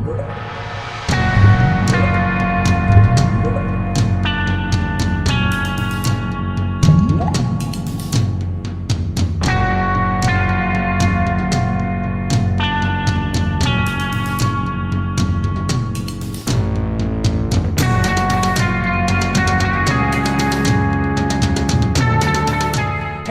Hey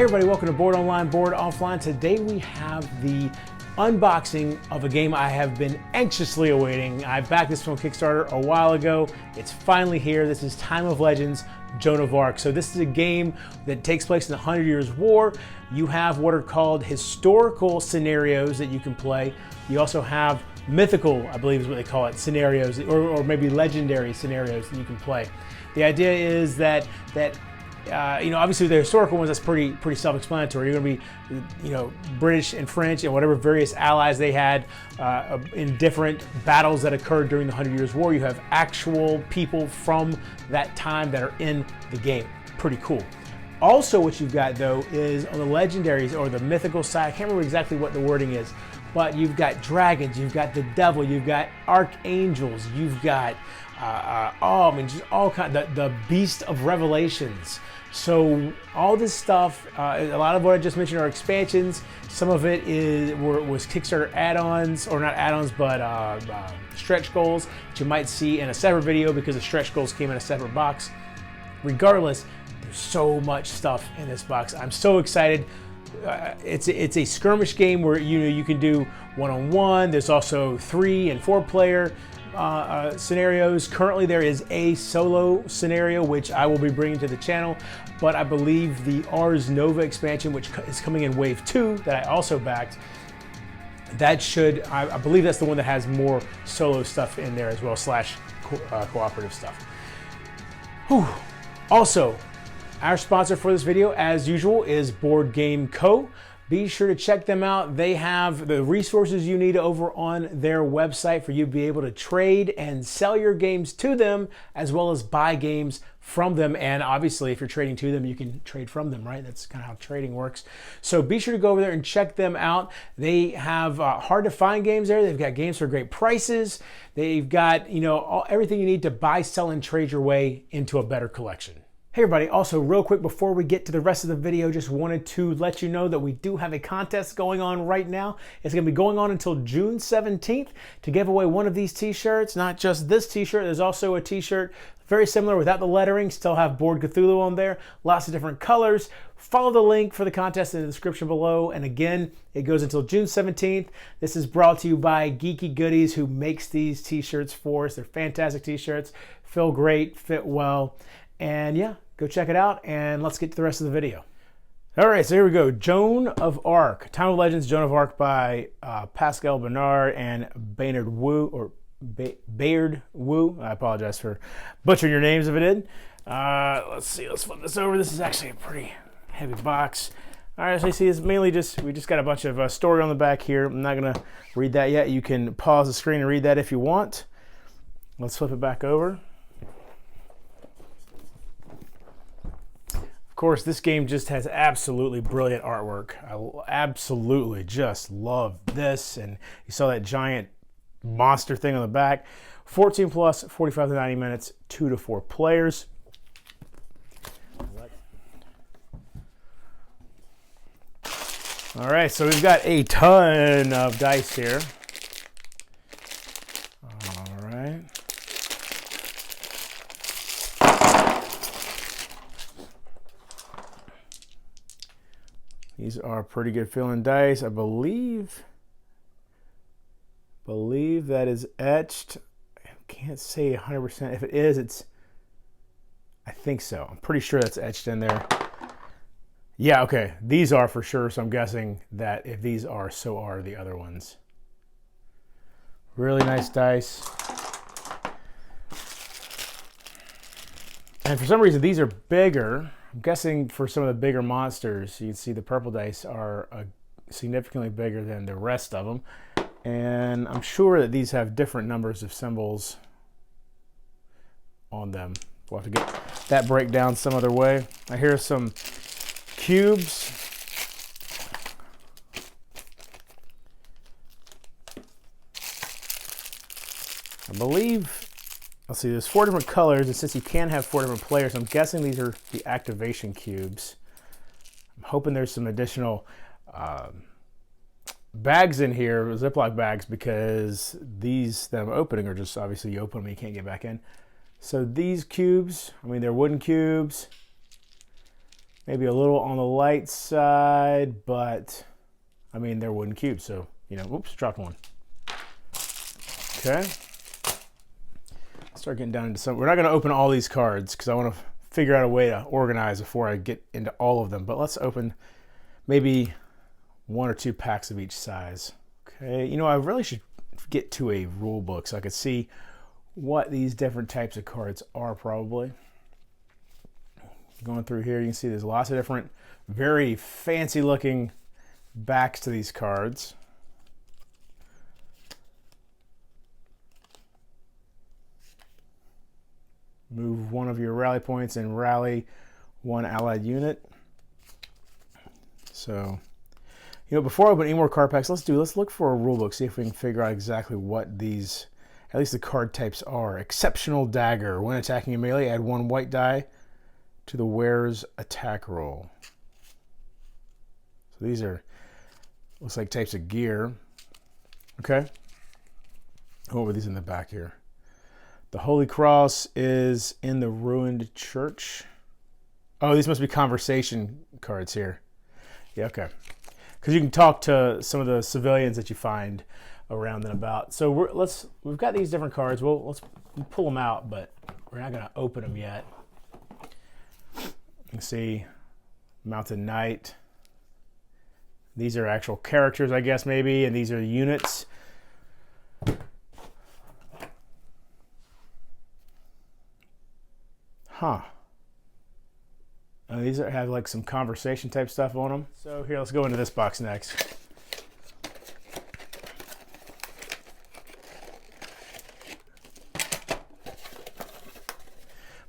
everybody, welcome to Bored Online, Bored Offline. Today we have the unboxing of a game I have been anxiously awaiting. I backed this from Kickstarter a while ago. It's finally here. This is Time of Legends, Joan of Arc. So this is a game that takes place in the 100 Years' War. You have what are called historical scenarios that you can play. You also have mythical, I believe is what they call it, scenarios, or maybe legendary scenarios that you can play. The idea is that obviously the historical ones, that's pretty self-explanatory. You're going to be, British and French and whatever various allies they had in different battles that occurred during the 100 Years' War. You have actual people from that time that are in the game. Pretty cool. Also, what you've got though is on the legendaries or the mythical side. I can't remember exactly what the wording is, but you've got dragons, you've got the devil, you've got archangels, you've got just all kinds. The beast of revelations. So all this stuff, a lot of what I just mentioned are expansions. Some of it was Kickstarter add-ons, or not add-ons, but stretch goals that you might see in a separate video because the stretch goals came in a separate box. Regardless, there's so much stuff in this box. I'm so excited. It's a skirmish game where you can do one-on-one. There's also 3 and 4 player scenarios. Currently there is a solo scenario which I will be bringing to the channel, but I believe the Ars Nova expansion, which is coming in wave 2 that I also backed, that should, I believe that's the one that has more solo stuff in there as well, / cooperative stuff. Whew. Also, our sponsor for this video, as usual, is Board Game Co. Be sure to check them out. They have the resources you need over on their website for you to be able to trade and sell your games to them, as well as buy games from them. And obviously, if you're trading to them, you can trade from them, right? That's kind of how trading works. So be sure to go over there and check them out. They have hard to find games there. They've got games for great prices. They've got, everything you need to buy, sell, and trade your way into a better collection. Hey everybody, also real quick before we get to the rest of the video, just wanted to let you know that we do have a contest going on right now. It's going to be going on until June 17th to give away one of these t-shirts. Not just this t-shirt, there's also a t-shirt very similar without the lettering, still have Bored Cthulhu on there, lots of different colors. Follow the link for the contest in the description below. And again, it goes until June 17th. This is brought to you by Geeky Goodies, who makes these t-shirts for us. They're fantastic t-shirts, feel great, fit well, and yeah, go check it out, and let's get to the rest of the video. All right, so here we go. Joan of Arc, Time of Legends, Joan of Arc by Pascal Bernard and Bayard Wu, Bayard Wu. I apologize for butchering your names if I did. Let's see, let's flip this over. This is actually a pretty heavy box. All right, so you see it's mainly we just got a bunch of story on the back here. I'm not gonna read that yet. You can pause the screen and read that if you want. Let's flip it back over. Of course, this game just has absolutely brilliant artwork. I absolutely just love this. And you saw that giant monster thing on the back. 14 plus, 45 to 90 minutes, 2 to 4 players. All right, so we've got a ton of dice here. All right. These are pretty good feeling dice. I believe that is etched. I can't say 100%. If it is, I think so. I'm pretty sure that's etched in there. Yeah, okay. These are for sure, so I'm guessing that if these are, so are the other ones. Really nice dice. And for some reason, these are bigger. I'm guessing for some of the bigger monsters, you can see the purple dice are significantly bigger than the rest of them. And I'm sure that these have different numbers of symbols on them. We'll have to get that breakdown some other way. I hear some cubes. I believe, let's see, there's 4 different colors, and since you can have 4 different players, I'm guessing these are the activation cubes. I'm hoping there's some additional bags in here, Ziploc bags, because these that I'm opening are just, obviously you open them, you can't get back in. So these cubes, I mean, they're wooden cubes. Maybe a little on the light side, but I mean, they're wooden cubes, so, you know, oops, dropped one. Okay. Start getting down into some. We're not going to open all these cards because I want to figure out a way to organize before I get into all of them. But let's open maybe 1 or 2 packs of each size. Okay, you know, I really should get to a rule book so I could see what these different types of cards are probably. Going through here, you can see there's lots of different, very fancy looking backs to these cards. Move 1 of your rally points and rally 1 allied unit. So, you know, before I open any more card packs, let's look for a rule book, see if we can figure out exactly what these, at least the card types are. Exceptional Dagger. When attacking a melee, add 1 white die to the wearer's attack roll. So these are, looks like types of gear. Okay. What were these in the back here? The Holy Cross is in the ruined church. Oh, these must be conversation cards here. Yeah, okay. Because you can talk to some of the civilians that you find around and about. So we've got these different cards. Well, let's pull them out, but we're not going to open them yet. You can see Mounted Knight. These are actual characters, I guess, maybe, and these are units. Huh. These have like some conversation type stuff on them. So here, let's go into this box next.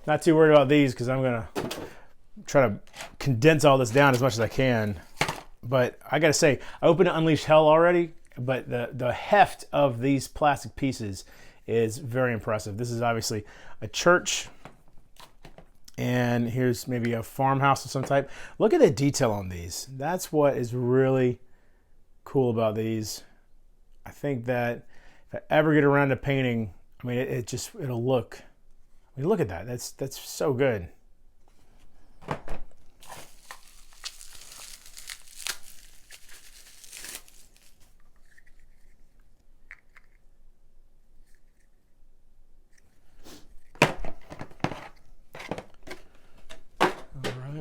Not too worried about these because I'm gonna try to condense all this down as much as I can. But I gotta say, I opened Unleash Hell already, but the heft of these plastic pieces is very impressive. This is obviously a church. And here's maybe a farmhouse of some type. Look at the detail on these. That's what is really cool about these. I think that if I ever get around to painting, I mean, it'll look. I mean, look at that. That's so good.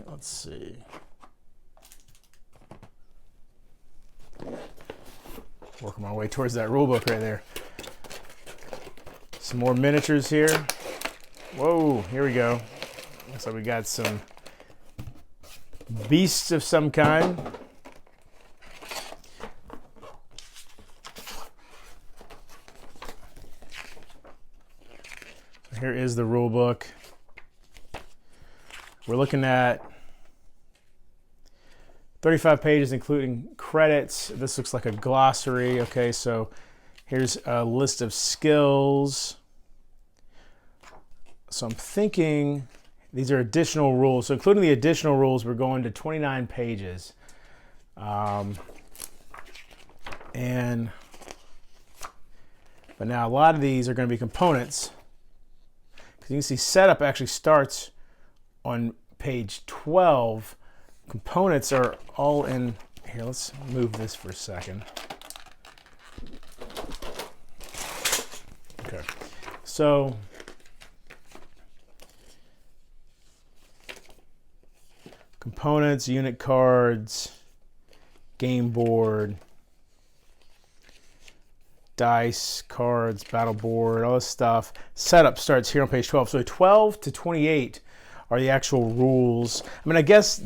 Let's see. Working my way towards that rule book right there. Some more miniatures here. Whoa, here we go. Looks like we got some beasts of some kind. So here is the rule book. We're looking at 35 pages, including credits. This looks like a glossary. Okay, so here's a list of skills. So I'm thinking these are additional rules. So including the additional rules, we're going to 29 pages. But now a lot of these are going to be components. Because you can see setup actually starts on page 12. Components are all in here. Let's move this for a second. Okay, so components, unit cards, game board, dice, cards, battle board, all this stuff. Setup starts here on page 12. So 12 to 28 are the actual rules. I mean, I guess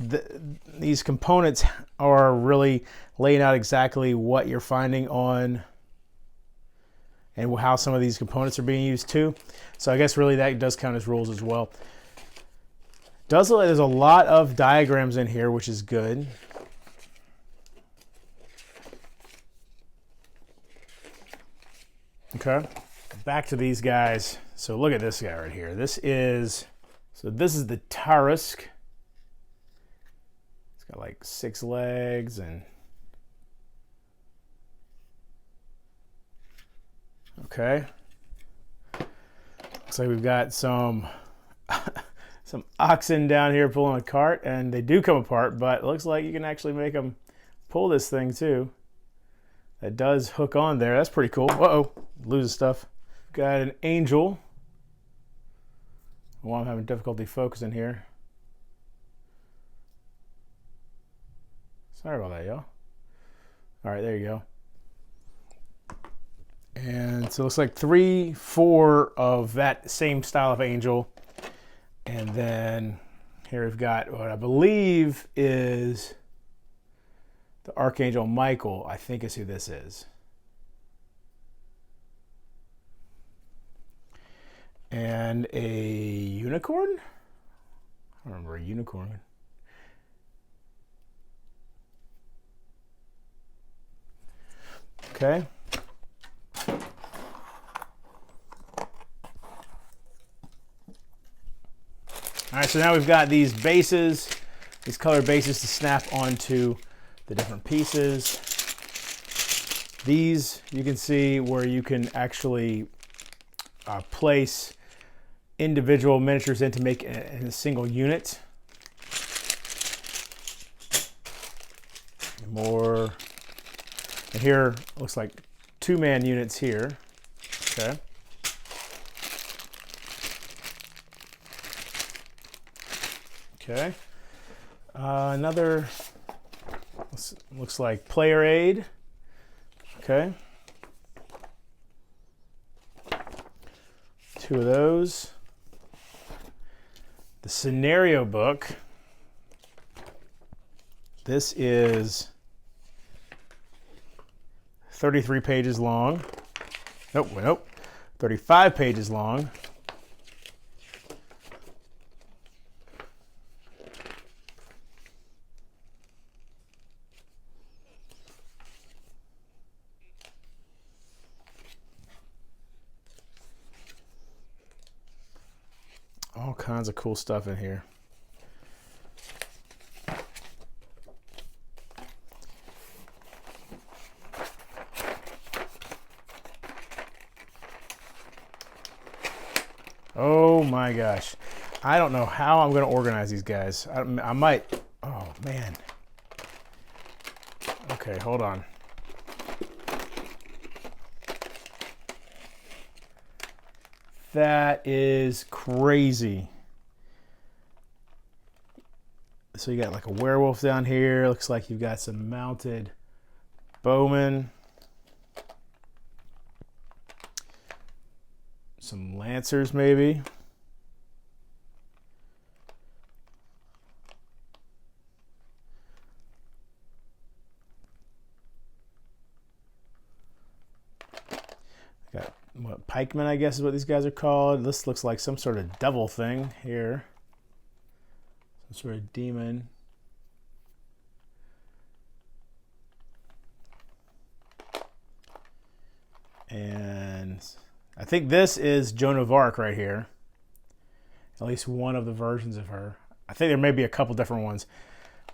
these components are really laying out exactly what you're finding on and how some of these components are being used too. So I guess really that does count as rules as well. Does look like there's a lot of diagrams in here, which is good. Okay. back to these guys. So look at this guy right here. This is the Tarusk. It's got like 6 legs and okay. Looks like we've got some some oxen down here pulling a cart, and they do come apart, but it looks like you can actually make them pull this thing too. That does hook on there. That's pretty cool. Uh-oh, losing stuff. Got an angel. Well, I'm having difficulty focusing here. Sorry about that, y'all. All right, there you go. And so it looks like 3, 4 of that same style of angel. And then here we've got what I believe is the Archangel Michael, I think is who this is. And a unicorn? I don't remember a unicorn. Okay. All right, so now we've got these bases, these color bases to snap onto the different pieces. These you can see where you can actually place individual miniatures in to make in a single unit. More, and here looks like 2-man units here. Okay. Okay. Another looks like player aid. Okay. 2 of those. The scenario book. This is 33 pages long. Nope. 35 pages long. All kinds of cool stuff in here. Oh my gosh. I don't know how I'm going to organize these guys. I might. Oh man. Okay, hold on. That is crazy. So you got like a werewolf down here. Looks like you've got some mounted bowmen. Some lancers maybe. Got what, pikemen, I guess is what these guys are called. This looks like some sort of devil thing here. Some sort of demon. And I think this is Joan of Arc right here. At least one of the versions of her. I think there may be a couple different ones.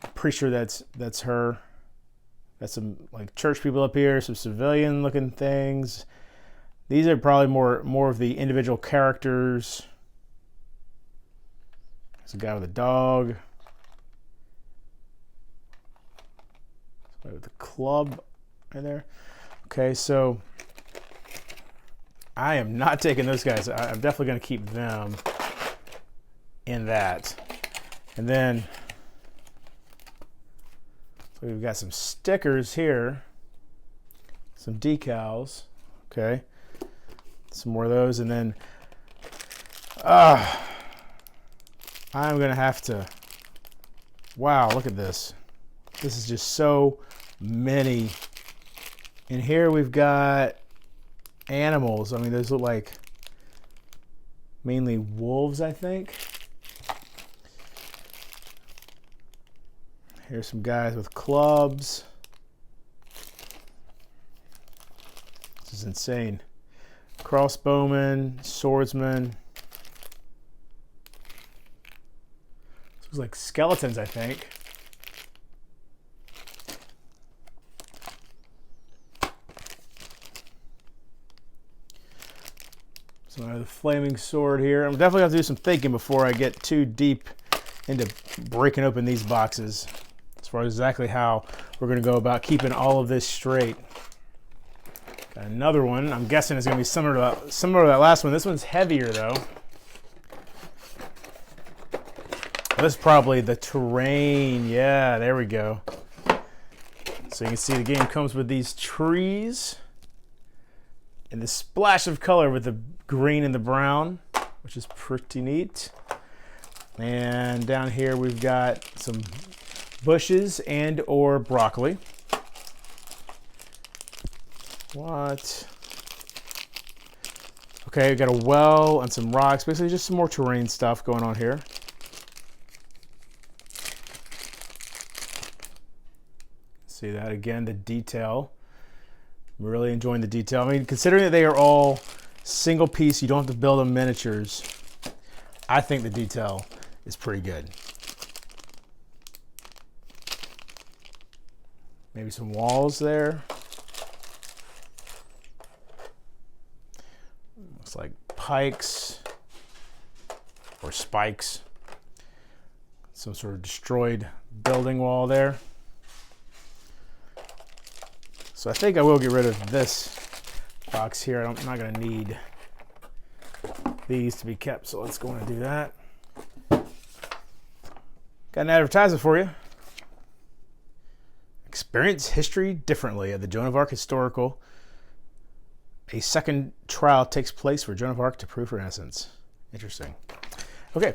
I'm pretty sure that's her. Got some like church people up here, some civilian looking things. These are probably more of the individual characters. There's a guy with a dog. Somebody with a club right there. Okay, so I am not taking those guys. I'm definitely going to keep them in that. And then so we've got some stickers here, some decals. Okay, some more of those, and then I'm going to have to. Wow, look at this. This is just so many. And here we've got animals. I mean, those look like mainly wolves, I think. Here's some guys with clubs. This is insane. crossbowman, swordsman. This looks like skeletons, I think. So I have the flaming sword here. I'm definitely going to have to do some thinking before I get too deep into breaking open these boxes as far as exactly how we're going to go about keeping all of this straight. Got another one. I'm guessing it's going to be similar to that last one. This one's heavier though. This is probably the terrain. Yeah, there we go. So you can see the game comes with these trees and the splash of color with the green and the brown, which is pretty neat. And down here we've got some bushes and or broccoli. What? Okay, we got a well and some rocks. Basically just some more terrain stuff going on here. See that again, the detail. I'm really enjoying the detail. I mean, considering that they are all single piece, you don't have to build them miniatures. I think the detail is pretty good. Maybe some walls there. Looks like pikes or spikes. Some sort of destroyed building wall there. So I think I will get rid of this box here. I'm not going to need these to be kept, so let's go and do that. Got an advertisement for you. Experience history differently at the Joan of Arc Historical. A second trial takes place for Joan of Arc to prove her innocence. Interesting. Okay.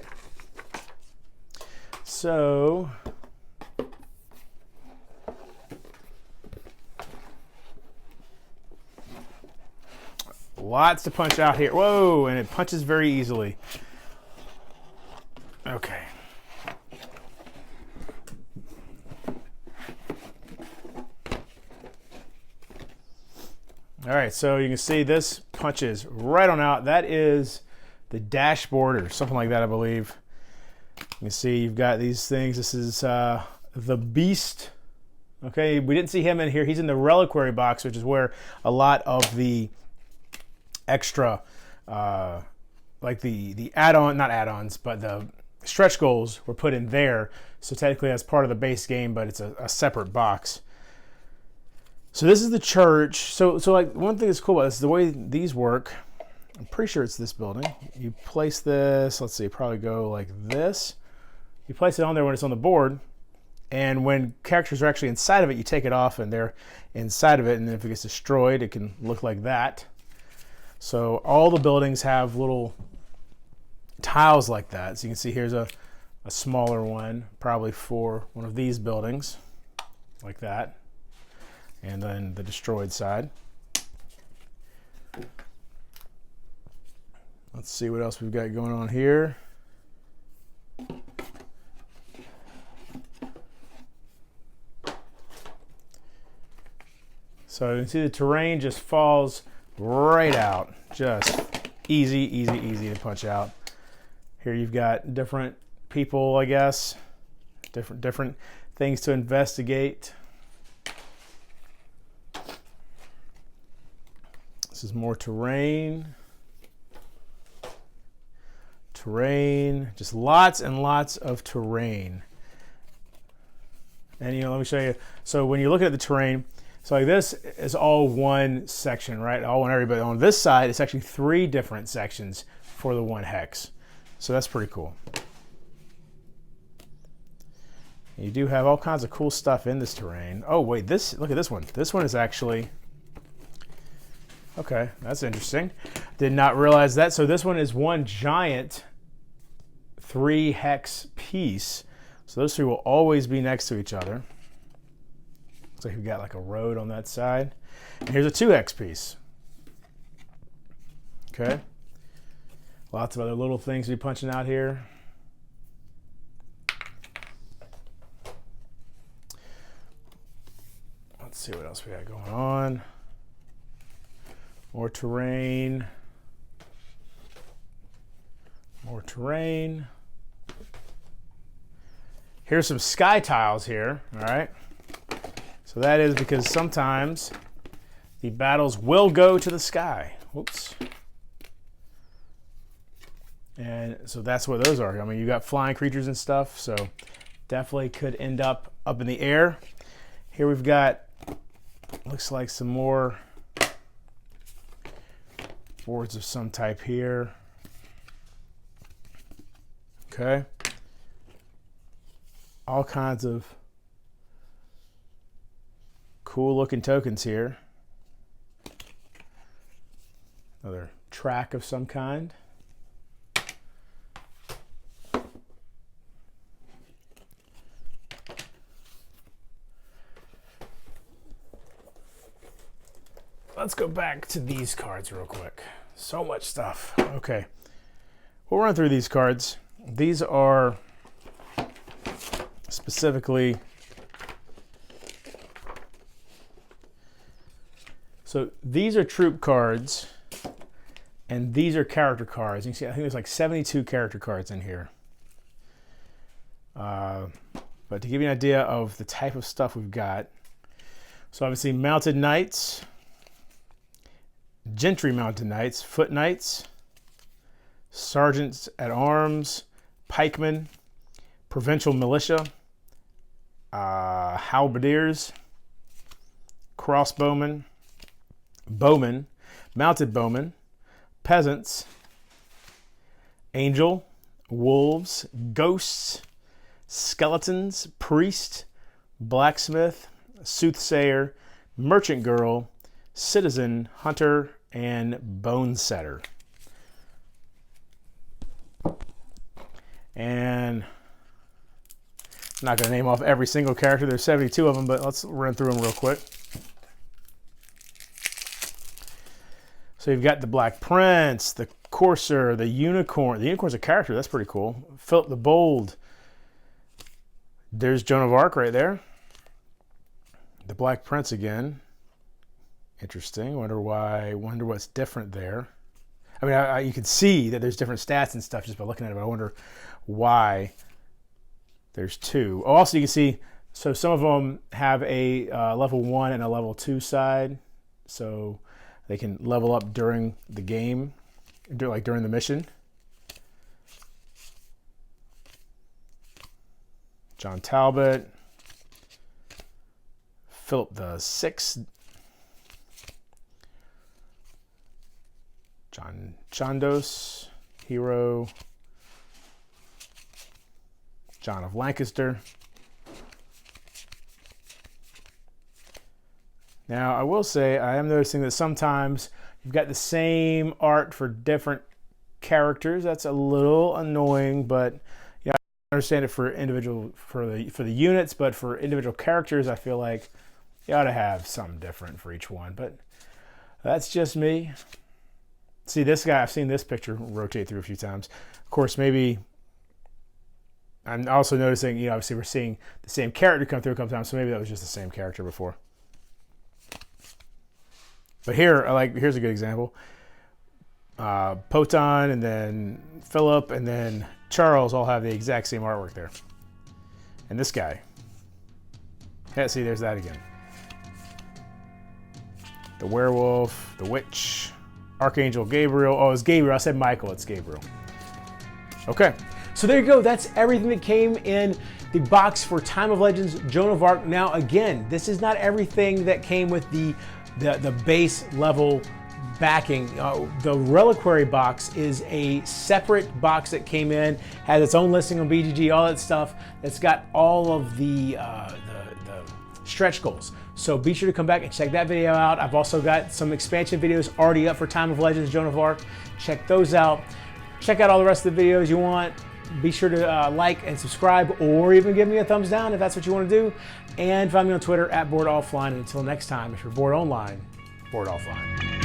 So lots to punch out here. Whoa, and it punches very easily. Okay. All right, so you can see this punches right on out. That is the dashboard or something like that, I believe. You can see you've got these things. This is the Beast. Okay, we didn't see him in here. He's in the reliquary box, which is where a lot of the extra, like the add-on, not add-ons, but the stretch goals were put in there. So technically that's part of the base game, but it's a separate box. So this is the church. So like one thing that's cool about this is the way these work. I'm pretty sure it's this building. You place this, let's see, probably go like this. You place it on there when it's on the board. And when characters are actually inside of it, you take it off and they're inside of it. And then if it gets destroyed, it can look like that. So all the buildings have little tiles like that. So you can see here's a smaller one, probably for one of these buildings, like that. And then the destroyed side. Let's see what else we've got going on here. So you can see the terrain just falls right out. Just easy, easy, easy to punch out. Here you've got different people, I guess. Different things to investigate. This is more terrain. Terrain, just lots and lots of terrain. And let me show you. So when you're looking at the terrain, so like this is all one section, right? All one area, but on this side, it's actually 3 different sections for the 1 hex. So that's pretty cool. You do have all kinds of cool stuff in this terrain. Oh wait, look at this one. This one is actually, okay, that's interesting. Did not realize that. So this one is one giant 3 hex piece. So those 3 will always be next to each other. Looks like we've got like a road on that side. And here's a 2 hex piece. Okay. Lots of other little things to be punching out here. Let's see what else we got going on. More terrain. More terrain. Here's some sky tiles here, all right? So that is because sometimes the battles will go to the sky. Whoops. And so that's what those are. I mean, you got flying creatures and stuff, so definitely could end up in the air. Here we've got, looks like some more boards of some type here. Okay. All kinds of cool looking tokens here. Another track of some kind. Let's go back to these cards real quick. So much stuff. Okay. We'll run through these cards. These are specifically, so these are troop cards and these are character cards. You can see, I think there's like 72 character cards in here. But to give you an idea of the type of stuff we've got, so obviously mounted knights, gentry mounted knights, foot knights, sergeants at arms, pikemen, provincial militia, halberdiers, crossbowmen, bowmen, mounted bowmen, peasants, angel, wolves, ghosts, skeletons, priest, blacksmith, soothsayer, merchant girl, citizen, hunter, and bone setter. And I'm not going to name off every single character. There's 72 of them, but let's run through them real quick. So you've got the Black Prince, the Courser, the Unicorn. The Unicorn's a character. That's pretty cool. Philip the Bold. There's Joan of Arc right there. The Black Prince again. Interesting. Wonder what's different there. I mean, you can see that there's different stats and stuff just by looking at it, but I wonder why there's two. Oh, also you can see, so some of them have a level 1 and a level 2 side, so they can level up during the game, like during the mission. John Talbot, Philip the Sixth, John Chandos, hero, John of Lancaster. Now, I will say, I am noticing that sometimes you've got the same art for different characters. That's a little annoying, but yeah, I understand it for individual, for the units, but for individual characters, I feel like you ought to have something different for each one. But that's just me. See, this guy, I've seen this picture rotate through a few times. Of course, maybe I'm also noticing, you know, obviously we're seeing the same character come through a couple times, so maybe that was just the same character before. But here, here's a good example. Poton and then Philip and then Charles all have the exact same artwork there. And this guy. Yeah, see, there's that again. The werewolf, the witch, Archangel Gabriel. Oh, it's Gabriel. I said Michael. It's Gabriel. Okay. So there you go. That's everything that came in the box for Time of Legends Joan of Arc. Now, again, this is not everything that came with the base level backing. The Reliquary box is a separate box that came in, has its own listing on BGG, all that stuff. It's got all of the stretch goals. So be sure to come back and check that video out. I've also got some expansion videos already up for Time of Legends Joan of Arc. Check those out. Check out all the rest of the videos you want. Be sure to like and subscribe, or even give me a thumbs down if that's what you want to do. And find me on Twitter at boredoffline. And until next time, if you're bored online, bored offline.